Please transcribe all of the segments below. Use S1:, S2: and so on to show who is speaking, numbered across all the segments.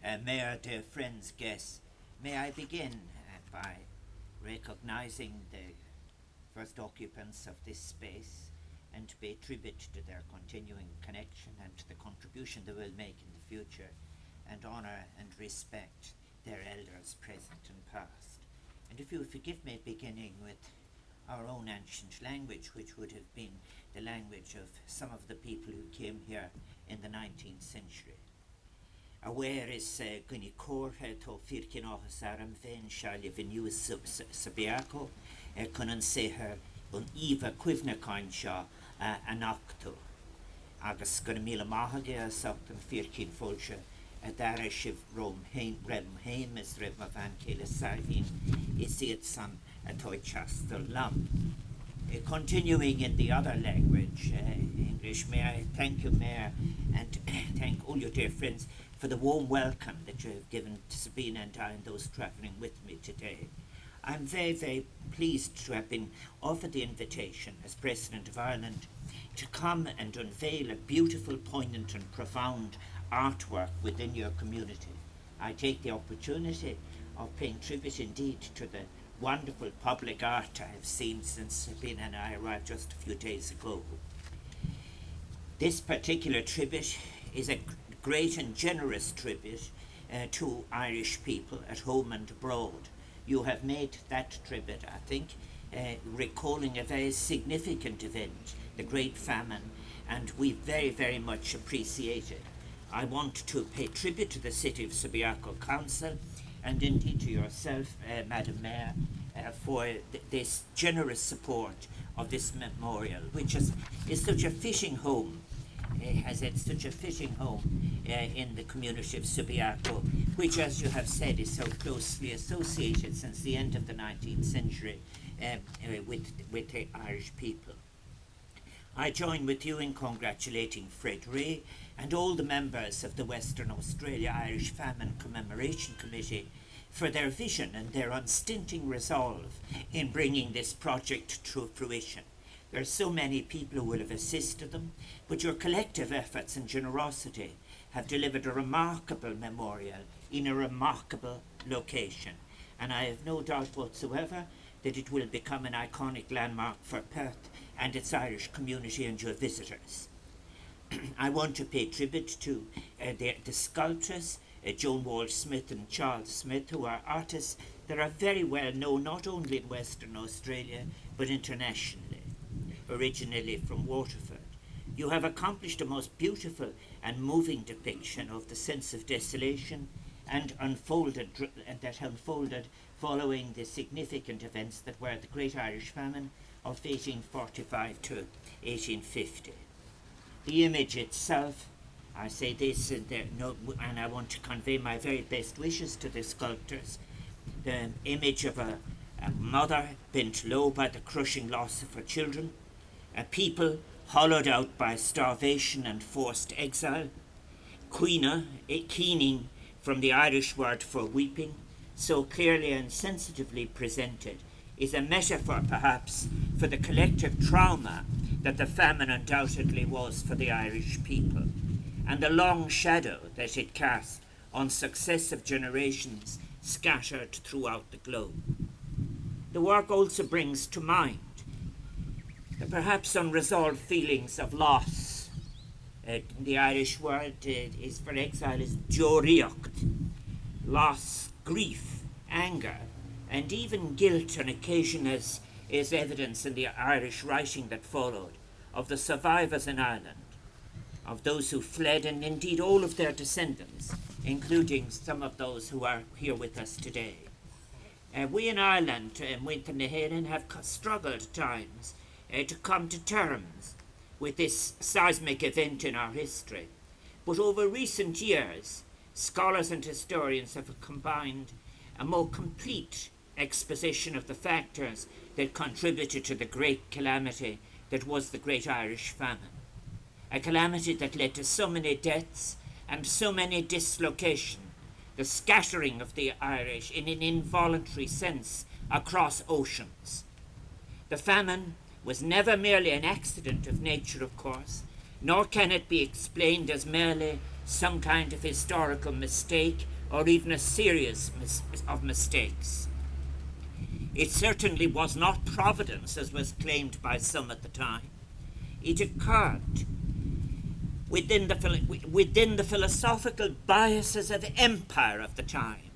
S1: Mayor, dear friends, guests, may I begin by recognising the first occupants of this space and to pay tribute to their continuing connection and to the contribution they will make in the future, and honour and respect their elders present and past. And if you would forgive me, beginning with our own ancient language, which would have been the language of some of the people who came here in the 19th century. Aware is Gwni Corhe to Firkin Ohasaram Ven Charlie Venu Subiaco, Conan Seher un Eva Quivna Coinshaw Anocto. Agus Gunamila Mahage, Socton Firkin Fulsha, Dara Shiv Rome Haim Haim is Revma Van Kela Sarvin, Isiat Son Atoichastel Lam. Continuing in the other language, English, may I thank you, Mayor, and thank all your dear friends for the warm welcome that you have given to Sabina and I and those travelling with me today. I'm very, very pleased to have been offered the invitation as President of Ireland to come and unveil a beautiful, poignant and profound artwork within your community. I take the opportunity of paying tribute indeed to the wonderful public art I have seen since Sabina and I arrived just a few days ago. This particular tribute is a great and generous tribute to Irish people at home and abroad. You have made that tribute, I think, recalling a very significant event, the Great Famine, and we very, very much appreciate it. I want to pay tribute to the City of Subiaco Council and indeed to yourself, Madam Mayor, for this generous support of this memorial, which is such a fitting home, has had such a fitting home in the community of Subiaco, which, as you have said, is so closely associated since the end of the 19th century with the Irish people. I join with you in congratulating Fred Ray and all the members of the Western Australia Irish Famine Commemoration Committee for their vision and their unstinting resolve in bringing this project to fruition. There are so many people who will have assisted them, but your collective efforts and generosity have delivered a remarkable memorial in a remarkable location, and I have no doubt whatsoever that it will become an iconic landmark for Perth and its Irish community and your visitors. I want to pay tribute to the sculptors, Joan Walsh-Smith and Charles Smith, who are artists that are very well known not only in Western Australia but internationally, originally from Waterford. You have accomplished a most beautiful and moving depiction of the sense of desolation and that unfolded following the significant events that were the Great Irish Famine of 1845 to 1850. The image itself, I say this and I want to convey my very best wishes to the sculptors. The image of a mother bent low by the crushing loss of her children, a people hollowed out by starvation and forced exile, keening from the Irish word for weeping, so clearly and sensitively presented, is a metaphor perhaps for the collective trauma that the famine undoubtedly was for the Irish people, and the long shadow that it cast on successive generations scattered throughout the globe. The work also brings to mind the perhaps unresolved feelings of loss. The Irish word is for exile is joríocht, loss, grief, anger, and even guilt on occasion, as is evidence in the Irish writing that followed, of the survivors in Ireland, of those who fled, and indeed all of their descendants, including some of those who are here with us today. We in Ireland, with the Neharan, have struggled at times to come to terms with this seismic event in our history. But over recent years, scholars and historians have combined a more complete exposition of the factors that contributed to the great calamity that was the Great Irish Famine. A calamity that led to so many deaths and so many dislocation, the scattering of the Irish in an involuntary sense across oceans. The famine was never merely an accident of nature, of course, nor can it be explained as merely some kind of historical mistake or even a series of mistakes. It certainly was not providence, as was claimed by some at the time. It occurred within the philosophical biases of empire of the time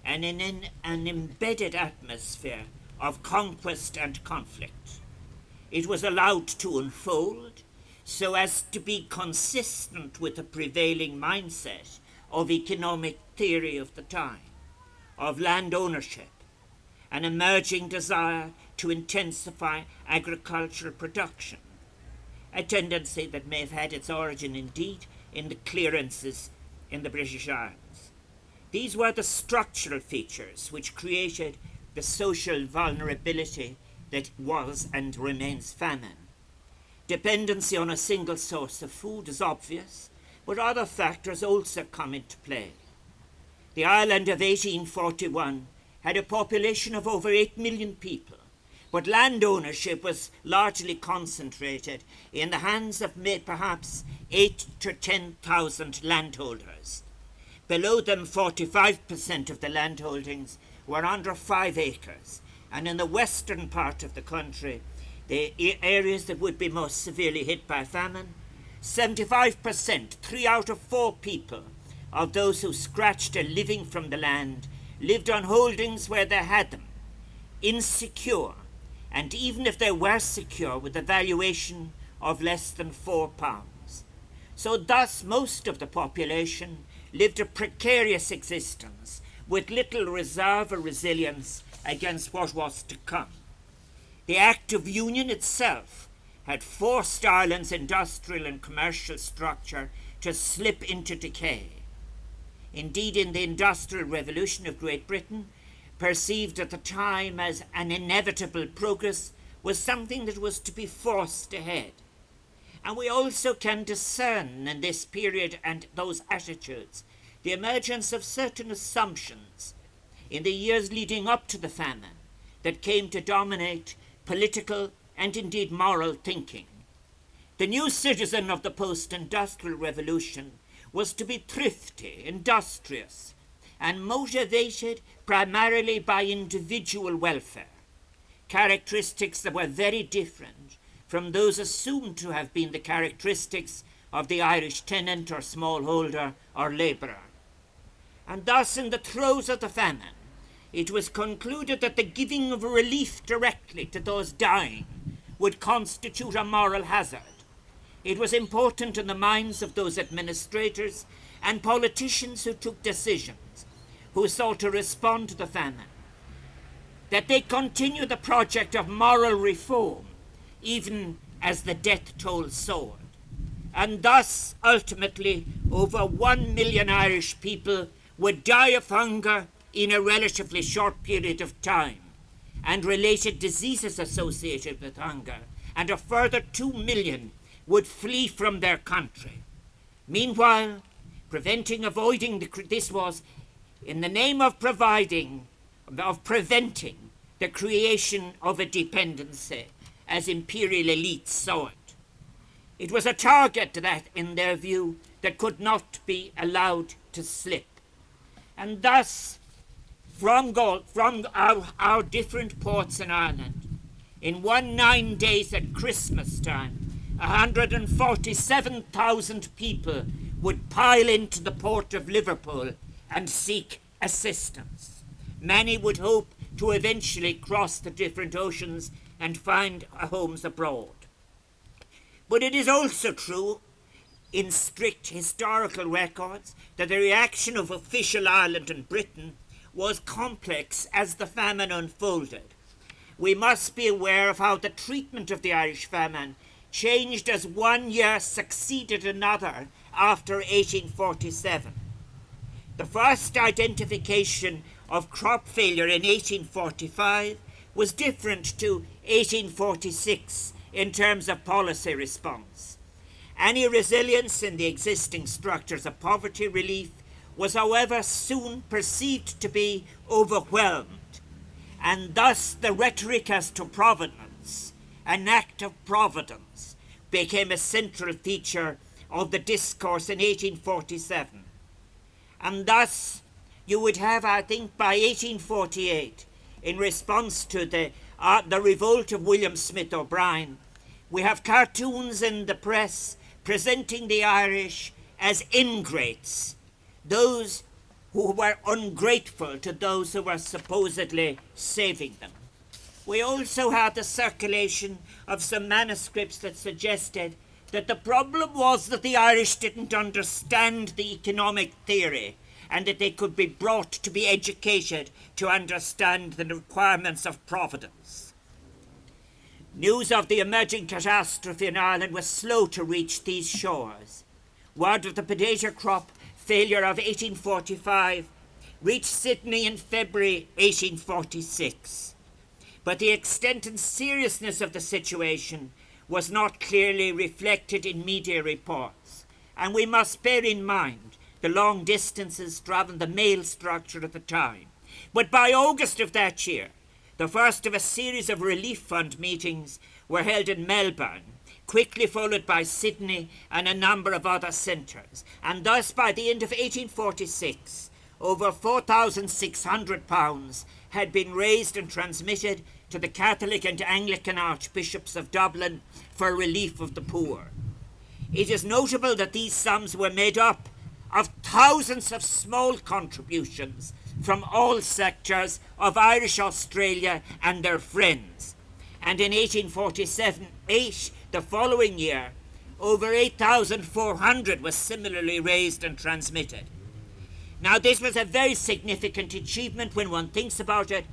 S1: and in an embedded atmosphere of conquest and conflict. It was allowed to unfold so as to be consistent with the prevailing mindset of economic theory of the time, of land ownership, an emerging desire to intensify agricultural production, a tendency that may have had its origin indeed in the clearances in the British Isles. These were the structural features which created the social vulnerability that was and remains famine. Dependency on a single source of food is obvious, but other factors also come into play. The Ireland of 1841 had a population of over 8 million people, but land ownership was largely concentrated in the hands of perhaps 8 to 10,000 landholders. Below them, 45% of the landholdings were under 5 acres, and in the western part of the country, the areas that would be most severely hit by famine, 75%, 3 out of 4 people of those who scratched a living from the land lived on holdings where they had them, insecure, and even if they were secure, with a valuation of less than £4. So thus most of the population lived a precarious existence with little reserve or resilience against what was to come. The Act of Union itself had forced Ireland's industrial and commercial structure to slip into decay. Indeed, in the Industrial Revolution of Great Britain, perceived at the time as an inevitable progress, was something that was to be forced ahead. And we also can discern in this period and those attitudes the emergence of certain assumptions in the years leading up to the famine that came to dominate political and indeed moral thinking. The new citizen of the post-industrial revolution was to be thrifty, industrious, and motivated primarily by individual welfare, characteristics that were very different from those assumed to have been the characteristics of the Irish tenant or smallholder or labourer. And thus, in the throes of the famine, it was concluded that the giving of relief directly to those dying would constitute a moral hazard. It was important in the minds of those administrators and politicians who took decisions, who sought to respond to the famine, that they continue the project of moral reform, even as the death toll soared. And thus, ultimately, over 1 million Irish people would die of hunger in a relatively short period of time, and related diseases associated with hunger, and a further 2 million would flee from their country. Meanwhile, this was in the name of preventing the creation of a dependency, as imperial elites saw it. It was a target that, in their view, that could not be allowed to slip. And thus, from our different ports in Ireland, in 9 days at Christmas time, 147,000 people would pile into the port of Liverpool and seek assistance. Many would hope to eventually cross the different oceans and find homes abroad. But it is also true, in strict historical records, that the reaction of official Ireland and Britain was complex as the famine unfolded. We must be aware of how the treatment of the Irish famine changed as one year succeeded another after 1847. The first identification of crop failure in 1845 was different to 1846 in terms of policy response. Any resilience in the existing structures of poverty relief was, however, soon perceived to be overwhelmed, and thus the rhetoric as to providence, an act of providence, became a central feature of the discourse in 1847. And thus you would have, I think, by 1848, in response to the revolt of Walsh-Smith O'Brien, we have cartoons in the press presenting the Irish as ingrates, those who were ungrateful to those who were supposedly saving them. We also had the circulation of some manuscripts that suggested that the problem was that the Irish didn't understand the economic theory and that they could be brought to be educated to understand the requirements of providence. News of the emerging catastrophe in Ireland was slow to reach these shores. Word of the potato crop failure of 1845 reached Sydney in February 1846. But the extent and seriousness of the situation was not clearly reflected in media reports, and we must bear in mind the long distances travelled the mail structure at the time. But by August of that year, the first of a series of relief fund meetings were held in Melbourne, quickly followed by Sydney and a number of other centres, and thus by the end of 1846, over £4,600 had been raised and transmitted to the Catholic and Anglican archbishops of Dublin for relief of the poor. It is notable that these sums were made up of thousands of small contributions from all sectors of Irish Australia and their friends. And in 1847-8, the following year, over 8,400 was similarly raised and transmitted. Now, this was a very significant achievement when one thinks about it,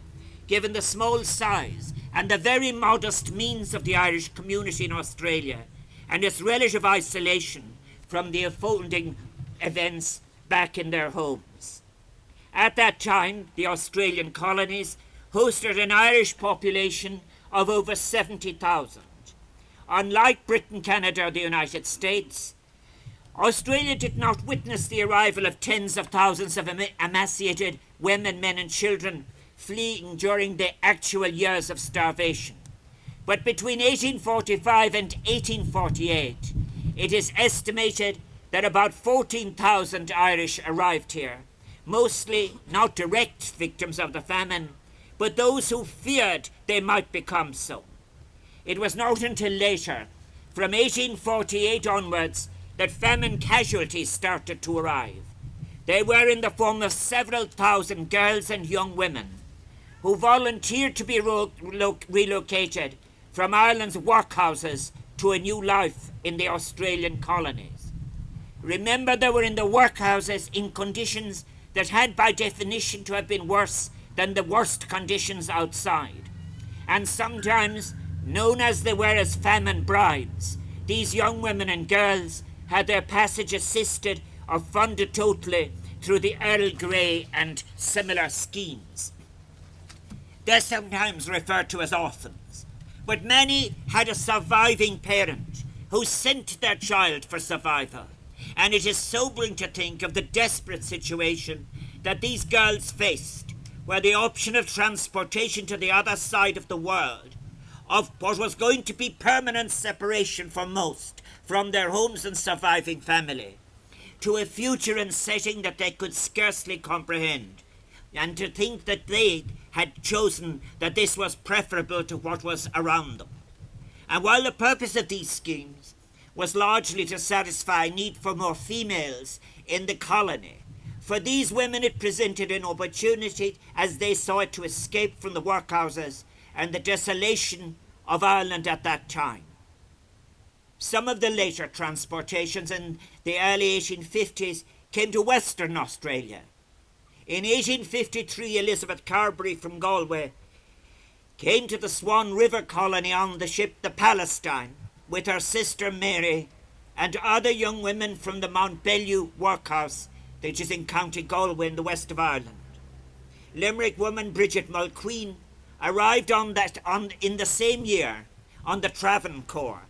S1: given the small size and the very modest means of the Irish community in Australia and its relative isolation from the unfolding events back in their homes. At that time, the Australian colonies hosted an Irish population of over 70,000. Unlike Britain, Canada, or the United States, Australia did not witness the arrival of tens of thousands of emaciated women, men and children fleeing during the actual years of starvation. But between 1845 and 1848, it is estimated that about 14,000 Irish arrived here, mostly not direct victims of the famine, but those who feared they might become so. It was not until later, from 1848 onwards, that famine casualties started to arrive. They were in the form of several thousand girls and young women who volunteered to be relocated from Ireland's workhouses to a new life in the Australian colonies. Remember, they were in the workhouses in conditions that had by definition to have been worse than the worst conditions outside. And sometimes, known as they were as famine brides, these young women and girls had their passage assisted or funded totally through the Earl Grey and similar schemes. They're sometimes referred to as orphans, but many had a surviving parent who sent their child for survival, and it is sobering to think of the desperate situation that these girls faced, where the option of transportation to the other side of the world, of what was going to be permanent separation for most from their homes and surviving family, to a future and setting that they could scarcely comprehend, and to think that they had chosen that this was preferable to what was around them. And while the purpose of these schemes was largely to satisfy a need for more females in the colony, for these women it presented an opportunity as they saw it to escape from the workhouses and the desolation of Ireland at that time. Some of the later transportations in the early 1850s came to Western Australia. In 1853, Elizabeth Carberry from Galway came to the Swan River colony on the ship the Palestine with her sister Mary and other young women from the Mount Bellew workhouse, which is in County Galway in the west of Ireland. Limerick woman Bridget Mulqueen arrived in the same year on the Travancore,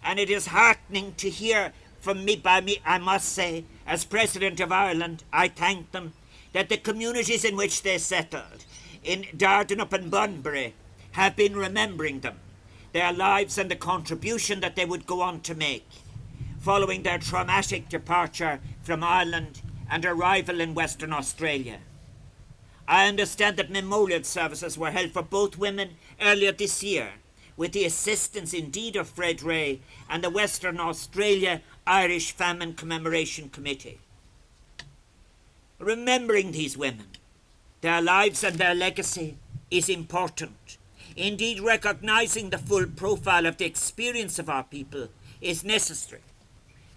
S1: and it is heartening to hear from me, I must say, as President of Ireland, I thank them, that the communities in which they settled, in Dardanup and Bunbury, have been remembering them, their lives and the contribution that they would go on to make. following their traumatic departure from Ireland and arrival in Western Australia. I understand that memorial services were held for both women earlier this year, with the assistance indeed of Fred Ray and the Western Australia Irish Famine Commemoration Committee. Remembering these women, their lives and their legacy is important. Indeed, recognising the full profile of the experience of our people is necessary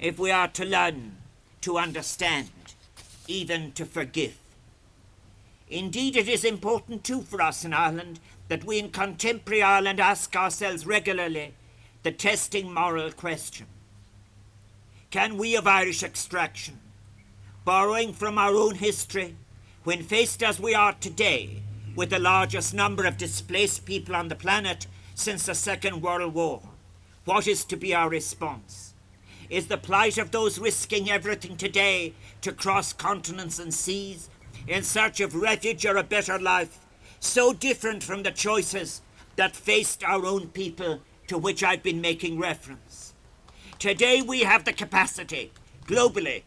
S1: if we are to learn, to understand, even to forgive. Indeed, it is important too for us in Ireland that we in contemporary Ireland ask ourselves regularly the testing moral question. Can we of Irish extraction, borrowing from our own history, when faced as we are today with the largest number of displaced people on the planet since the Second World War, what is to be our response? Is the plight of those risking everything today to cross continents and seas in search of refuge or a better life so different from the choices that faced our own people to which I've been making reference? Today we have the capacity, globally,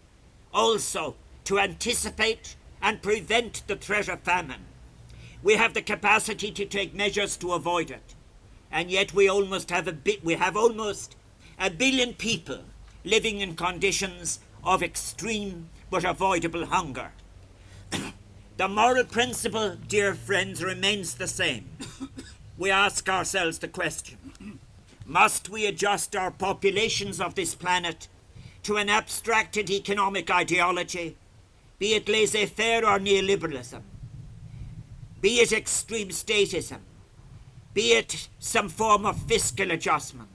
S1: also to anticipate and prevent the threat of famine. We have the capacity to take measures to avoid it. And yet we have almost a billion people living in conditions of extreme but avoidable hunger. The moral principle, dear friends, remains the same. We ask ourselves the question, must we adjust our populations of this planet to an abstracted economic ideology, be it laissez-faire or neoliberalism, be it extreme statism, be it some form of fiscal adjustment?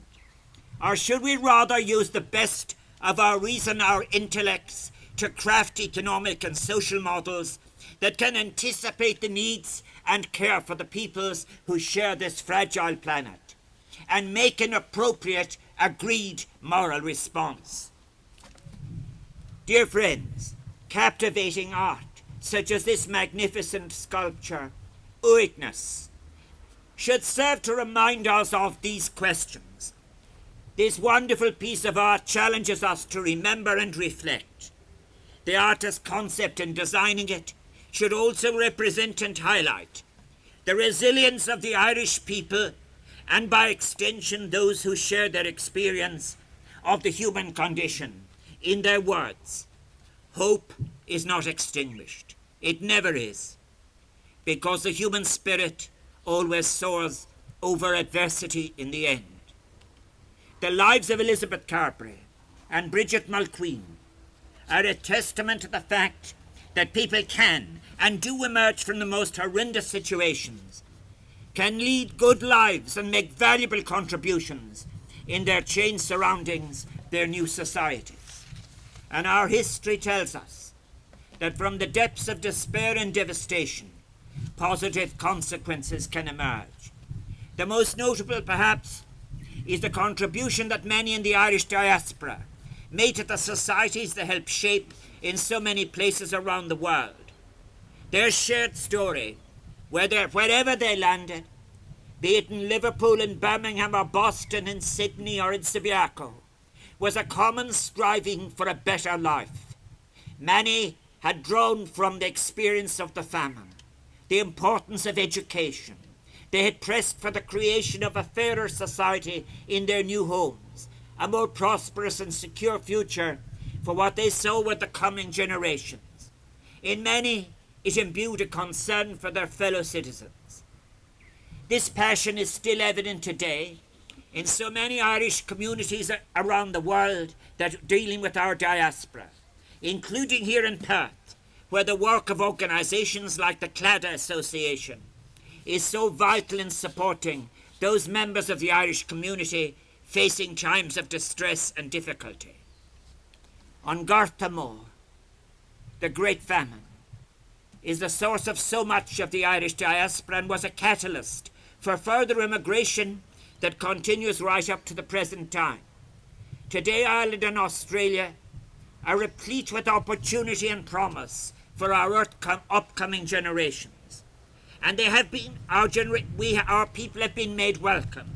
S1: Or should we rather use the best of our reason, our intellects, to craft economic and social models that can anticipate the needs and care for the peoples who share this fragile planet, and make an appropriate, agreed moral response? Dear friends, captivating art, such as this magnificent sculpture, Higgins, should serve to remind us of these questions. This wonderful piece of art challenges us to remember and reflect. The artist's concept in designing it should also represent and highlight the resilience of the Irish people, and by extension those who share their experience of the human condition. In their words, hope is not extinguished. It never is, because the human spirit always soars over adversity in the end. The lives of Elizabeth Carberry and Bridget Mulqueen are a testament to the fact that people can and do emerge from the most horrendous situations, can lead good lives and make valuable contributions in their changed surroundings, their new societies. And our history tells us that from the depths of despair and devastation, positive consequences can emerge. The most notable, perhaps, is the contribution that many in the Irish diaspora made to the societies they helped shape in so many places around the world. Their shared story, wherever they landed, be it in Liverpool, in Birmingham or Boston, in Sydney or in Subiaco, was a common striving for a better life. Many had drawn from the experience of the famine, the importance of education. They had pressed for the creation of a fairer society in their new homes, a more prosperous and secure future for what they saw were the coming generations. In many, it imbued a concern for their fellow citizens. This passion is still evident today in so many Irish communities around the world that are dealing with our diaspora, including here in Perth, where the work of organisations like the Claddagh Association is so vital in supporting those members of the Irish community facing times of distress and difficulty. On Gartha Moor, the Great Famine is the source of so much of the Irish diaspora and was a catalyst for further immigration that continues right up to the present time. Today, Ireland and Australia are replete with opportunity and promise for our upcoming generations. And they have been, our people have been made welcome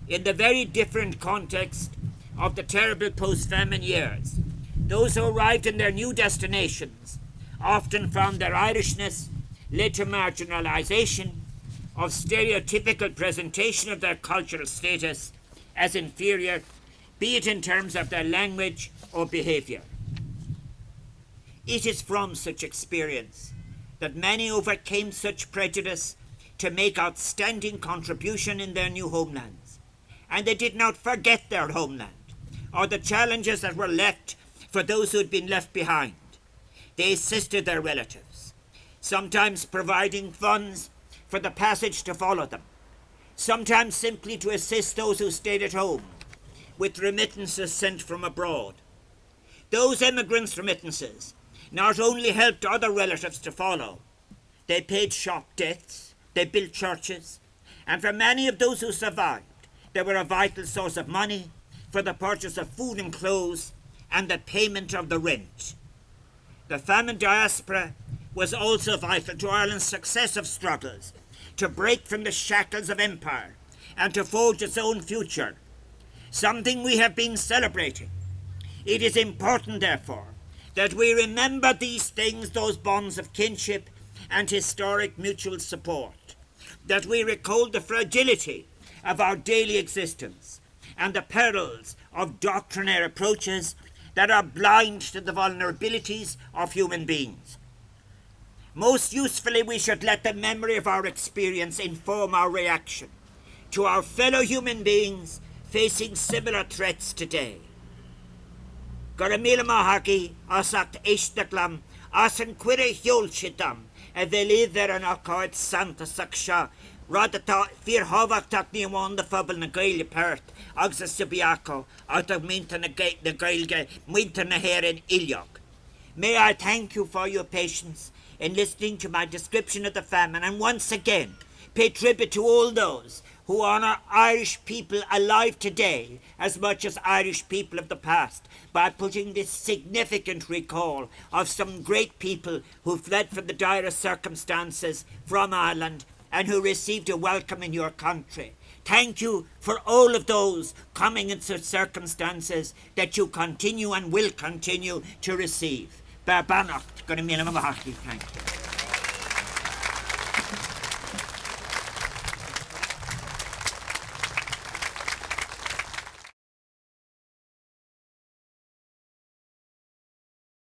S1: in the very different context of the terrible post-famine years. Those who arrived in their new destinations often found their Irishness led to marginalisation, of stereotypical presentation of their cultural status as inferior, be it in terms of their language or behaviour. It is from such experience that many overcame such prejudice to make outstanding contribution in their new homelands, and they did not forget their homeland or the challenges that were left for those who had been left behind. They assisted their relatives, sometimes providing funds for the passage to follow them, sometimes simply to assist those who stayed at home with remittances sent from abroad. Those immigrants' remittances not only helped other relatives to follow, they paid shop debts, they built churches, and for many of those who survived, they were a vital source of money for the purchase of food and clothes and the payment of the rent. The famine diaspora was also vital to Ireland's successive struggles to break from the shackles of empire and to forge its own future, something we have been celebrating. It is important, therefore, that we remember these things, those bonds of kinship and historic mutual support, that we recall the fragility of our daily existence and the perils of doctrinaire approaches that are blind to the vulnerabilities of human beings. Most usefully, we should let the memory of our experience inform our reaction to our fellow human beings facing similar threats today. Garamila Mahaki, Asakt Ishtaklam, Asan Quire Hyolchitam, a Veliver and Akkard Santa Saksha, Radata, Fear Hovak Tak Niwan the Fubble na Gail Perth, Agsa Subiaco, out of Minton the Gailge, Minton the Hair in Ilyog. May I thank you for your patience in listening to my description of the famine, and once again pay tribute to all those who honour Irish people alive today as much as Irish people of the past by putting this significant recall of some great people who fled from the direst circumstances from Ireland and who received a welcome in your country. Thank you for all of those coming in such circumstances that you continue and will continue to receive. Thank you.